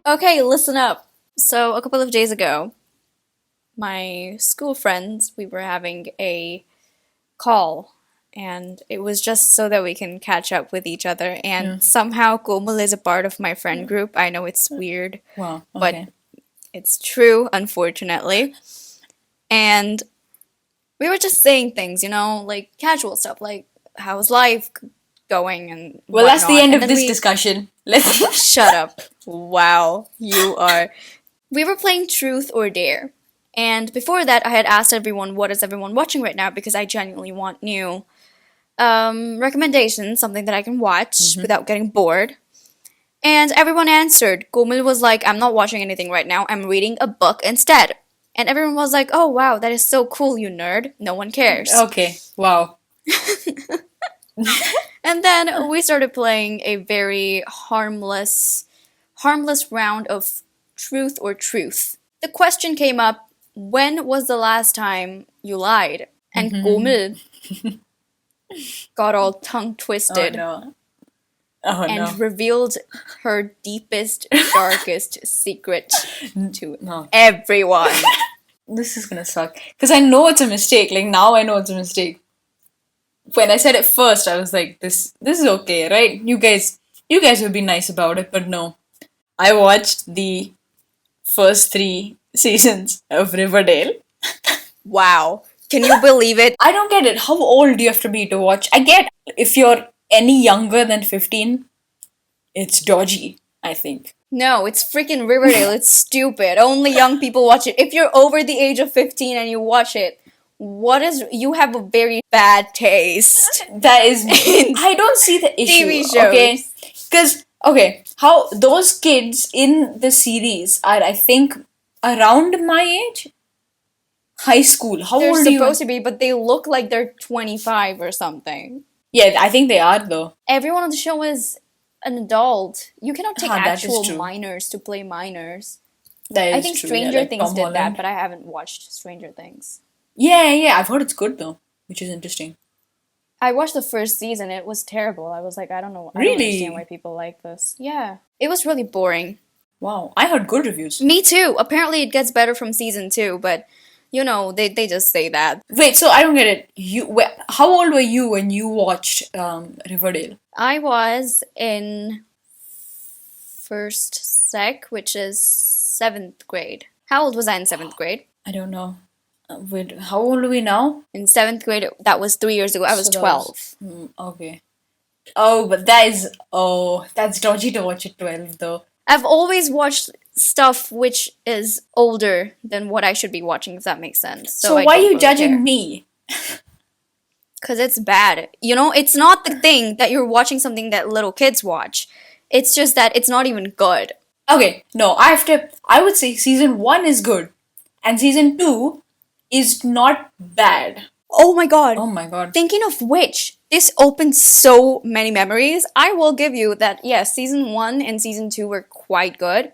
Okay, listen up. So, a couple of days ago, my school friends, we were having a call, and it was just so that we can catch up with each other. Yeah. And somehow, Komal is a part of my friend group. I know it's weird, Wow. but Okay. it's true, unfortunately. And we were just saying things, like casual stuff, like how's life going and Well, that's the whatnot. end And of then this we discussion. Let's. shut up. Wow, you are. We were playing Truth or Dare. And before that, I had asked everyone, what is everyone watching right now? Because I genuinely want new recommendations, something that I can watch without getting bored. And everyone answered. Gomil was like, I'm not watching anything right now. I'm reading a book instead. And everyone was like, oh wow, that is so cool, you nerd. No one cares. Okay. Wow. And then we started playing a very harmless round of truth or truth. The question came up, when was the last time you lied? And Gomil got all tongue Oh twisted no. Oh and no. revealed her deepest, darkest secret to No. everyone. This is gonna suck. Because I know it's a mistake. Like now I know it's a mistake. When I said it first, I was like, this is okay, right? You guys would be nice about it, but no. I watched the first 3 seasons of Riverdale. Wow. Can you believe it? I don't get it. How old do you have to be to watch? I get if you're any younger than 15, it's dodgy, I think. No, it's freaking Riverdale. It's stupid. Only young people watch it. If you're over the age of 15 and you watch it, you have a very bad taste. That is, I don't see the issue. TV shows. Okay, because how those kids in the series are, I think, around my age, high school. How They're old are you? supposed to be, but they look like they're 25 or something. Yeah, I think they are though. Everyone on the show is an adult. You cannot take That is actual true. minors to play minors. That is I think true. Stranger yeah, like Things Tom did that, Holland. but I haven't watched Stranger Things. Yeah, I've heard it's good though, which is interesting. I watched the first season. It was terrible. I was like, I don't know. I don't Really? understand why people like this. Yeah. It was really boring. Wow, I heard good reviews. Me too. Apparently it gets better from season 2, but they just say that. Wait, so I don't get it. How old were you when you watched Riverdale? I was in first sec, which is 7th grade. How old was I in 7th grade? I don't know. Wait, how old are we now? In 7th grade, that was 3 years ago. I was So that 12. Okay. But that's dodgy to watch at 12 though. I've always watched stuff which is older than what I should be watching, if that makes sense. So I why are don't you really judging care. me? Because it's bad. It's not the thing that you're watching something that little kids watch. It's just that it's not even good. Okay, no, I would say season 1 is good. And season 2 is not bad. Oh my god. Oh my god. Thinking of which, this opened so many memories. I will give you that, yes, season 1 and season 2 were quite good.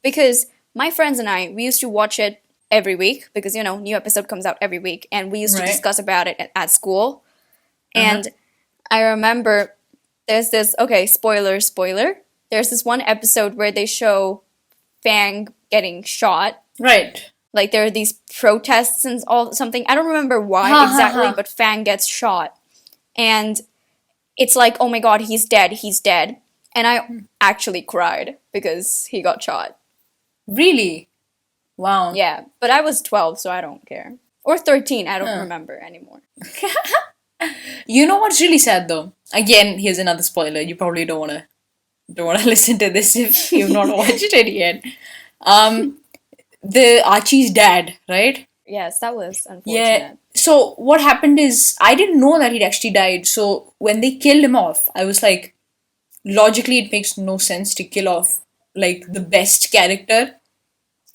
Because my friends and I, we used to watch it every week. Because, new episode comes out every week. And we used to Right. discuss about it at school. And I remember there's this, okay, spoiler. There's this one episode where they show Fang getting shot. Right. Like there are these protests and something. I don't remember why Ha, ha, exactly, ha. but Fang gets shot. And it's like, oh my god, he's dead. And I actually cried because he got shot. Really? Wow. Yeah, but I was 12, so I don't care. Or 13, I don't remember anymore. You know what's really sad though? Again, here's another spoiler. You probably don't wanna listen to this if you've not watched it yet. The Archie's dad, right? Yes, that was unfortunate. Yeah. So what happened is I didn't know that he'd actually died. So when they killed him off, I was like, logically it makes no sense to kill off like the best character.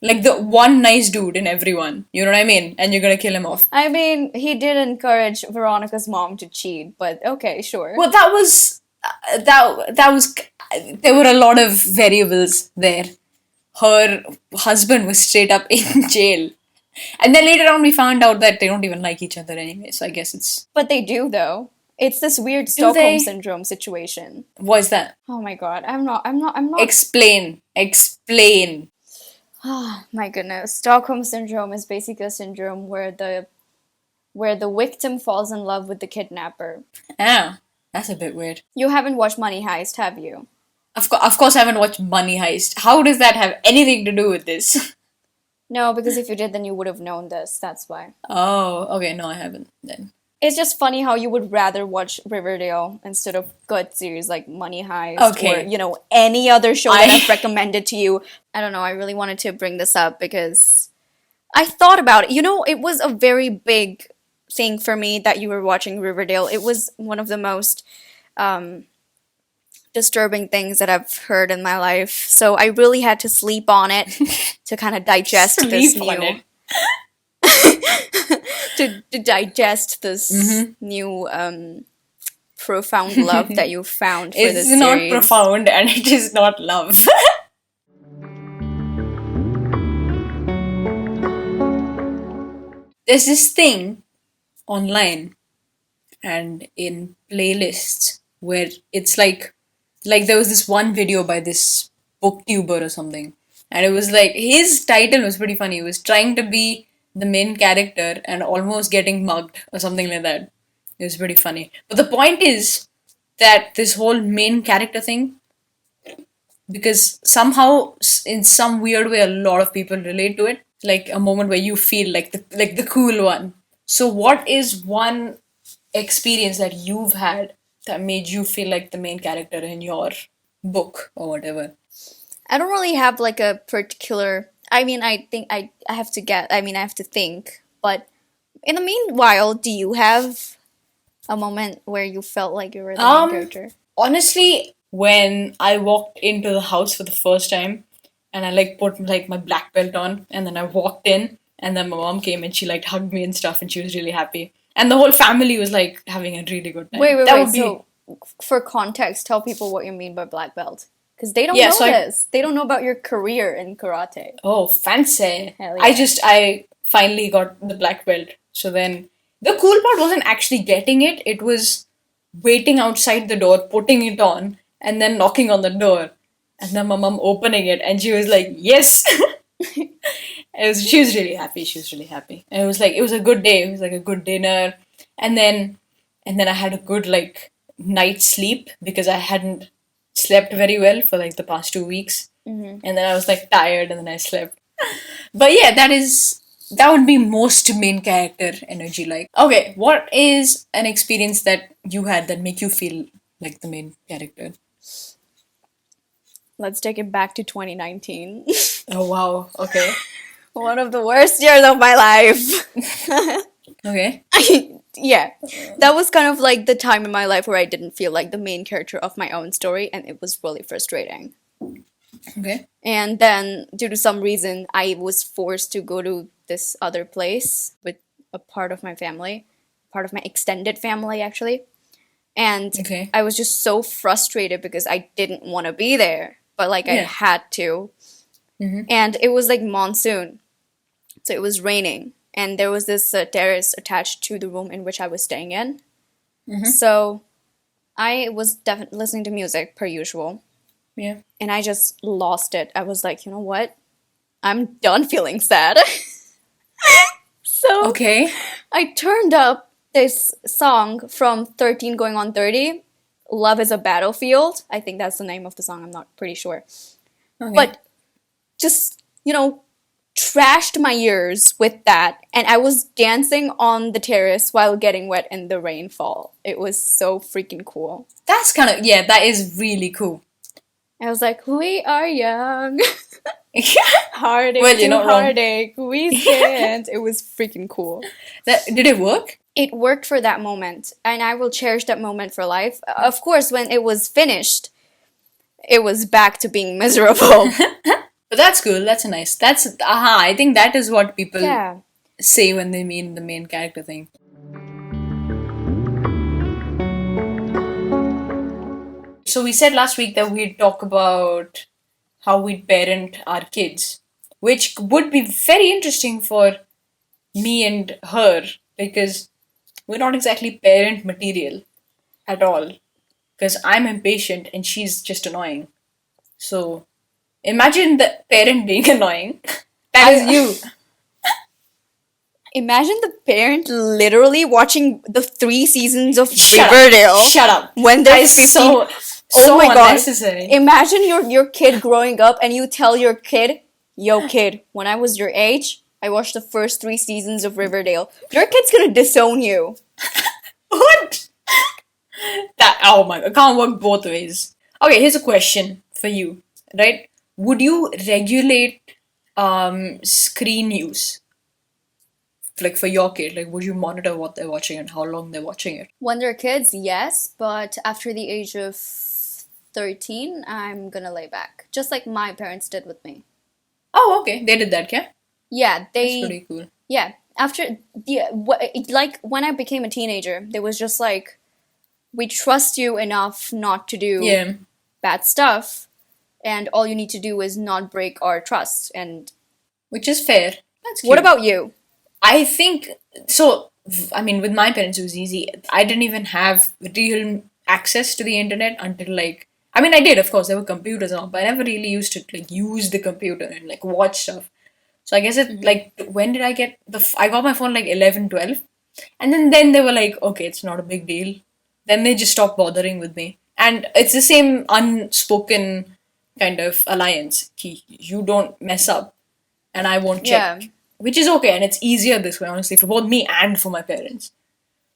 Like the one nice dude in everyone. You know what I mean? And you're gonna kill him off. I mean, he did encourage Veronica's mom to cheat, but okay, sure. Well, that was there were a lot of variables there. Her husband was straight up in jail. And then later on we found out that they don't even like each other anyway, so I guess it's... But they do, though. It's this weird Do Stockholm they? syndrome situation. What is that? Oh my god, I'm not. Explain. Explain. Oh my goodness. Stockholm syndrome is basically a syndrome where the victim falls in love with the kidnapper. Ah, that's a bit weird. You haven't watched Money Heist, have you? Of course, I haven't watched Money Heist. How does that have anything to do with this? No, because if you did, then you would have known this. That's why. Oh, okay. No, I haven't then. It's just funny how you would rather watch Riverdale instead of good series like Money Heist Okay. or, any other show that I- I've recommended to you. I don't know, I really wanted to bring this up because I thought about it. It was a very big thing for me that you were watching Riverdale. It was one of the most disturbing things that I've heard in my life. So I really had to sleep on it to kind of digest this Sleep on new it. to digest this new profound love that you found for It's this not series. profound and it is not love. There's this thing online and in playlists where it's like there was this one video by this booktuber or something, and it was like his title was pretty funny. He was trying to be the main character and almost getting mugged or something like that. It was pretty funny. But the point is that this whole main character thing, because somehow in some weird way a lot of people relate to it, like a moment where you feel like the cool one. So what is one experience that you've had that made you feel like the main character in your book or whatever? I don't really have like a particular. I mean, I think I have to get. I mean, I have to think. But in the meanwhile, do you have a moment where you felt like you were the main character? Honestly, when I walked into the house for the first time and I like put like my black belt on and then I walked in and then my mom came and she like hugged me and stuff and she was really happy. And the whole family was like having a really good time. Wait. That would be So, for context, tell people what you mean by black belt. Because they don't Yeah, know so this. They don't know about your career in karate. Oh, fancy. Hell yeah. I finally got the black belt. So then the cool part wasn't actually getting it, it was waiting outside the door, putting it on, and then knocking on the door. And then my mom opening it and she was like, yes. She was really happy. She was really happy. And it was a good day. It was like a good dinner. And then I had a good like night's sleep because I hadn't slept very well for like the past 2 weeks. And then I was like tired and then I slept. But yeah, that would be most main character energy like. Okay, what is an experience that you had that make you feel like the main character? Let's take it back to 2019. Oh wow, okay. One of the worst years of my life. Okay. Yeah, that was kind of like the time in my life where I didn't feel like the main character of my own story, and it was really frustrating. Okay. And then, due to some reason, I was forced to go to this other place with a part of my family, part of my extended family, actually. And Okay. I was just so frustrated because I didn't want to be there, but like I Yeah. had to. And it was like monsoon, so it was raining. And there was this terrace attached to the room in which I was staying in. So I was listening to music per usual. Yeah. And I just lost it. I was like, you know what? I'm done feeling sad. So Okay. I turned up this song from 13 Going on 30. Love is a Battlefield. I think that's the name of the song. I'm not pretty sure. Okay. But just, trashed my ears with that, and I was dancing on the terrace while getting wet in the rainfall. It was so freaking cool. that's kind of that is really cool. I was like, we are young. Heartache Well, you're to not wrong. heartache, we stand. It was freaking cool. Did it work? It worked for that moment, and I will cherish that moment for life. Of course, when it was finished, it was back to being miserable. But that's cool. That's nice. I think that is what people Yeah. say when they mean the main character thing. So we said last week that we'd talk about how we'd parent our kids, which would be very interesting for me and her because we're not exactly parent material. at all because I'm impatient and she's just annoying. So imagine the parent being annoying. That is I you. imagine the parent literally watching the 3 seasons of Shut Riverdale up. Shut up. when That they're is 15. so Oh my god. unnecessary. Imagine your kid growing up and you tell your kid, "Yo kid, when I was your age, I watched the first 3 seasons of Riverdale." Your kid's gonna disown you. What? That oh my god, can't work both ways. Okay, here's a question for you, right? Would you regulate screen use? Like for your kid, like would you monitor what they're watching and how long they're watching it? When they're kids, yes, but after the age of 13, I'm gonna lay back. Just like my parents did with me. Oh, okay. They did that, yeah? Yeah, That's they pretty cool. yeah, after like when I became a teenager, there was just like we trust you enough not to do Yeah. bad stuff, and all you need to do is not break our trust. And Which is fair. That's cute. what about you? I think so. I mean, with my parents, it was easy. I didn't even have real access to the internet until like. I mean, I did, of course. There were computers and all, but I never really used to like use the computer and like watch stuff. So I guess it like when did I get I got my phone like 11, 12, and then they were like, okay, it's not a big deal. Then they just stopped bothering with me, and it's the same unspoken kind of alliance. You don't mess up, and I won't Yeah. check, which is okay, and it's easier this way, honestly, for both me and for my parents.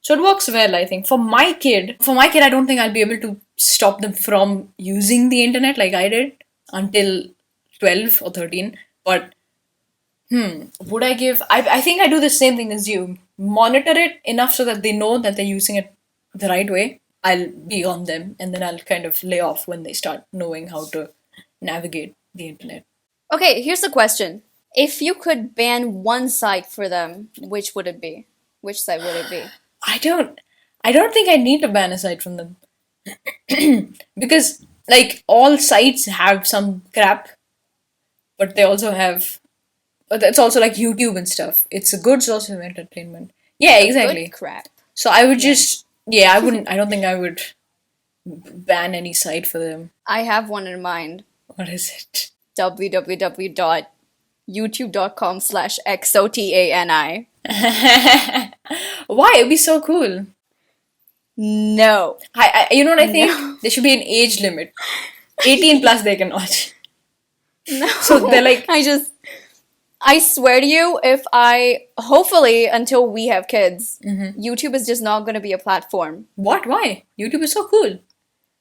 So it works well, I think. For my kid, I don't think I'll be able to stop them from using the internet like I did until 12 or 13. But would I give? I think I do the same thing as you. Monitor it enough so that they know that they're using it the right way. I'll be on them, and then I'll kind of lay off when they start knowing how to navigate the internet. Okay, here's the question. If you could ban one site for them, which would it be? Which site would it be? I don't. I don't think I need to ban aside from them because like all sites have some crap, but they also have. But it's also like YouTube and stuff. It's a good source of entertainment. Yeah, exactly. Good crap. So I would just. Yeah, I wouldn't. I don't think I would ban any site for them. I have one in mind. What is it? www.youtube.com/xotani. Why? It'd be so cool. No. You know what I think? No. There should be an age limit. 18 plus they can watch. No. So they're like, I swear to you, hopefully until we have kids, YouTube is just not going to be a platform. what? Why? YouTube is so cool.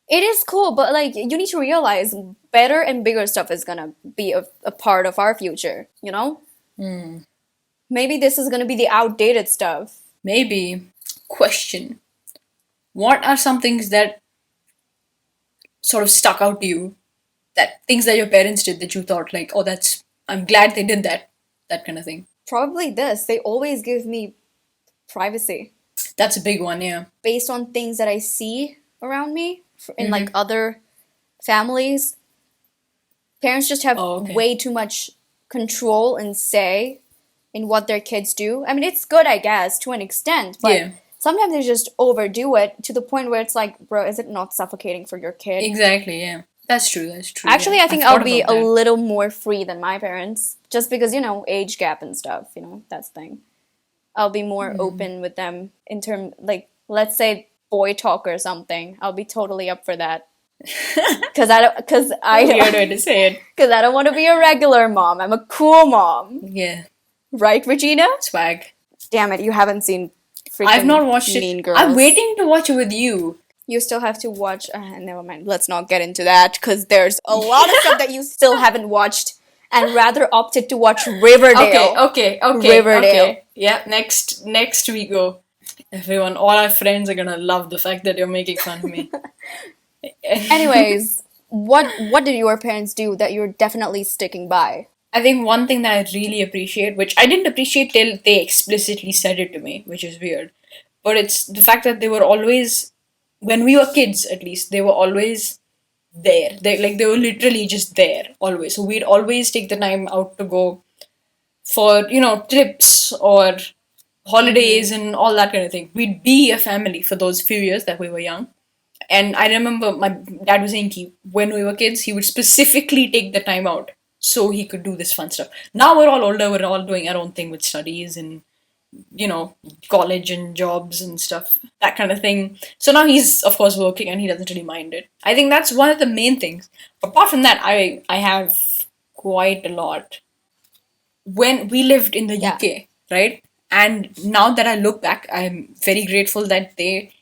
It is cool, but like you need to realize better and bigger stuff is going to be a part of our future, you know? Maybe this is going to be the outdated stuff. Maybe. Question. What are some things that sort of stuck out to you? That things that your parents did that you thought like, oh, I'm glad they did that. That kind of thing. Probably this. They always give me privacy That's a big one, yeah. based on things that I see around me in like other families. Parents just have Oh, okay. way too much control and say in what their kids do. I mean, it's good, I guess, to an extent, but Yeah. sometimes they just overdo it to the point where it's like, bro, is it not suffocating for your kid? Exactly, yeah. That's true, that's true. Actually, yeah. I think I've I'll thought be about a that. little more free than my parents, just because, age gap and stuff, that's the thing. I'll be more open with them in terms, like, let's say boy talk or something. I'll be totally up for that. Because I don't Weird way to say it. want to be a regular mom. I'm a cool mom, Yeah. right, Regina? Swag. Damn it, you haven't seen freaking I've not watched Mean it. Girls. I'm waiting to watch it with you. You still have to watch. Never mind. Let's not get into that because there's a lot of stuff that you still haven't watched and rather opted to watch Riverdale. Okay. Riverdale. Okay. Yeah, next we go. Everyone, all our friends are gonna love the fact that you're making fun of me. Anyways, what did your parents do that you're definitely sticking by? I think one thing that I really appreciate, which I didn't appreciate till they explicitly said it to me, which is weird, but it's the fact that they were always, when we were kids at least, they were always there. They were literally just there always. So we'd always take the time out to go for trips or holidays and all that kind of thing. We'd be a family for those few years that we were young. And I remember my dad was saying when we were kids, he would specifically take the time out so he could do this fun stuff. Now we're all older, we're all doing our own thing with studies and, college and jobs and stuff, that kind of thing. So now he's, of course, working and he doesn't really mind it. I think that's one of the main things. Apart from that, I have quite a lot. When we lived in the Yeah. UK, right? And now that I look back, I'm very grateful that they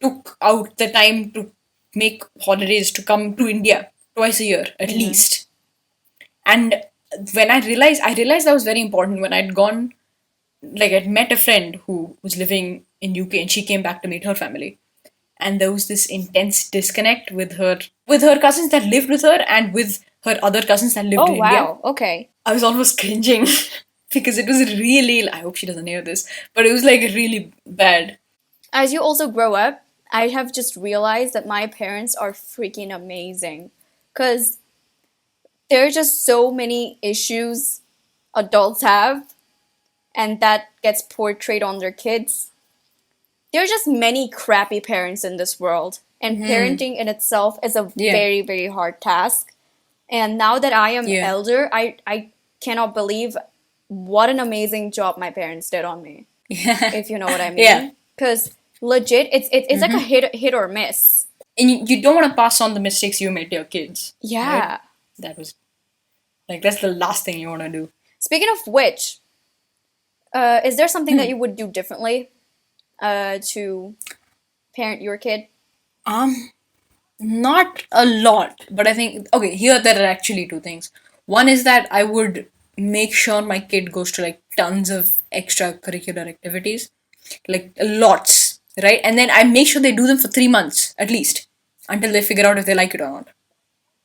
took out the time to make holidays to come to India twice a year at least. And when I realized that was very important when I'd gone, I'd met a friend who was living in UK and she came back to meet her family. And there was this intense disconnect with her cousins that lived with her and with her other cousins that lived Oh in India. wow. Okay. I was almost cringing because it was really, I hope she doesn't hear this, but it was really bad. As you also grow up, I have just realized that my parents are freaking amazing. Because there are just so many issues adults have, and that gets portrayed on their kids. There are just many crappy parents in this world, and parenting in itself is a Yeah. very, very hard task. And now that I am Yeah. elder, I cannot believe what an amazing job my parents did on me, Yeah. if you know what I mean. Yeah. Because legit, it's like a hit or miss. And you don't want to pass on the mistakes you made to your kids. Yeah. That was that's the last thing you want to do. Speaking of which, is there something that you would do differently to parent your kid? Not a lot, but I think okay, here there are actually two things. One is that I would make sure my kid goes to tons of extracurricular activities, lots, right? And then I make sure they do them for 3 months at least until they figure out if they like it or not.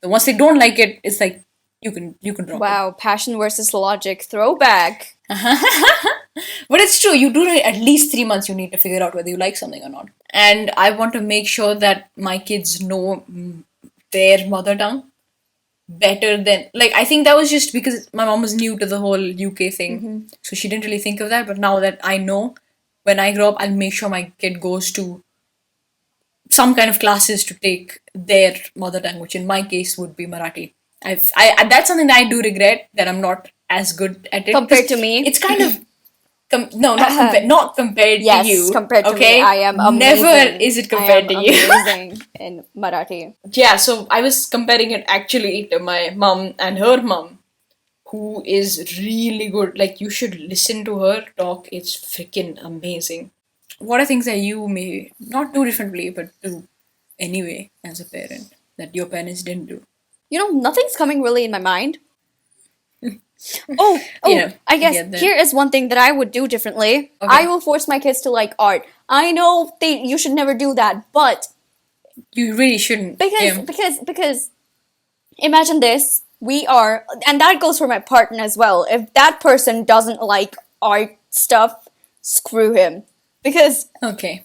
So once they don't like it, it's you can drop it. Wow, passion versus logic throwback. But it's true, you do it at least 3 months. You need to figure out whether you like something or not. And I want to make sure that my kids know their mother tongue better than I think that was just because my mom was new to the whole UK thing, so she didn't really think of that. But now that I know, when I grow up, I'll make sure my kid goes to some kind of classes to take their mother tongue, which in my case would be Marathi. I that's something that I do regret, that I'm not as good at it Compared to me? It's kind of no, not compared Yes, to you. compared to okay? me, I am amazing. Never is it compared to I am you. amazing in Marathi. Yeah, so I was comparing it actually to my mom and her mom, who is really good. You should listen to her talk. It's freaking amazing. What are things that you may not do differently, but do anyway as a parent that your parents didn't do? You know, nothing's coming really in my mind. Oh, Yeah, I guess get that. here is one thing that I would do differently. Okay. I will force my kids to like art. I know you should never do that, but You really shouldn't. because imagine this, we are, and that goes for my partner as well. If that person doesn't like art stuff, screw him. Because Okay.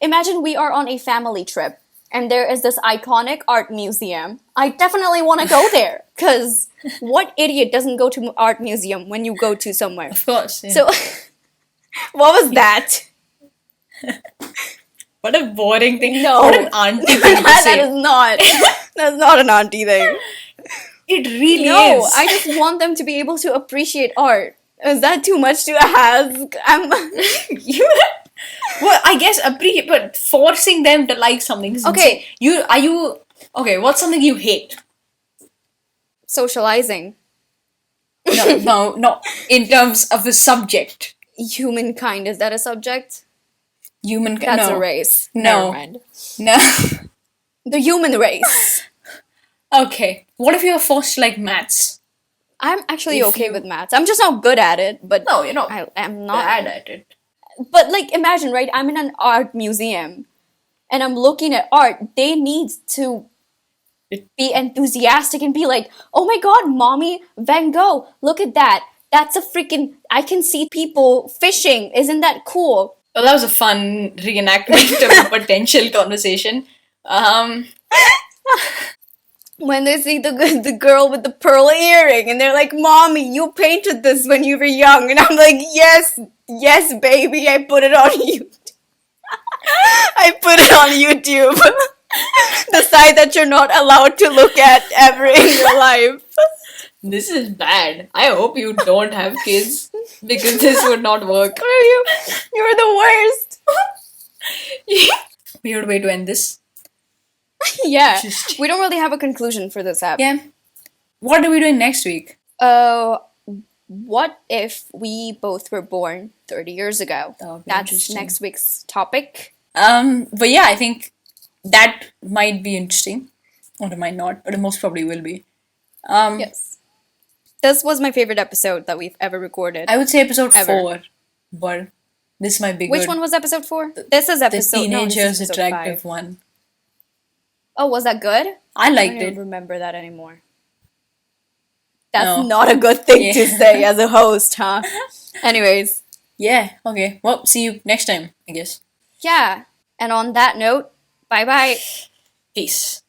imagine we are on a family trip and there is this iconic art museum. I definitely want to go there because what idiot doesn't go to art museum when you go to somewhere? Of course. Yeah. So, what was that? What a boring thing. No. What an auntie thing to That say. is not. That's not an auntie thing. It really No, is. I just want them to be able to appreciate art. Is that too much to ask? You, well, I guess but forcing them to like something. Is Okay. insane. Okay? What's something you hate? Socializing. No. In terms of a subject, Humankind, is that a subject? no. That's a race. No. Never mind. No. The human race. Okay. What if you're forced to like maths? I'm actually If okay you- with maths. I'm just not good at it, but No, you're not I am not. bad at it. But imagine, right? I'm in an art museum and I'm looking at art. They need to be enthusiastic and be like, "Oh my god, mommy, Van Gogh, look at that. That's a freaking I can see people fishing. Isn't that cool?" Well, that was a fun reenactment of a potential conversation. When they see the girl with the pearl earring and they're like, "Mommy, you painted this when you were young." And I'm like, "Yes, baby, I put it on you." I put it on YouTube. The site that you're not allowed to look at ever in your life. This is bad. I hope you don't have kids because this would not work. You're the worst. Weird way to end this. Yeah. We don't really have a conclusion for this app. Yeah. What are we doing next week? What if we both were born 30 years ago? That would be That's interesting. next week's topic. But yeah, I think that might be interesting. Or it might not, but it most probably will be. Yes. This was my favorite episode that we've ever recorded. I would say episode Ever. 4, but this might be Which good. one was episode 4? This is The episode no, this is teenagers episode attractive 5. one. Oh, was that good? I I liked don't it. remember that anymore. That's No. not a good thing to Yeah. say as a host, huh? Anyways, Yeah, okay. Well, see you next time, I guess. yeah. And on that note, bye bye. Peace.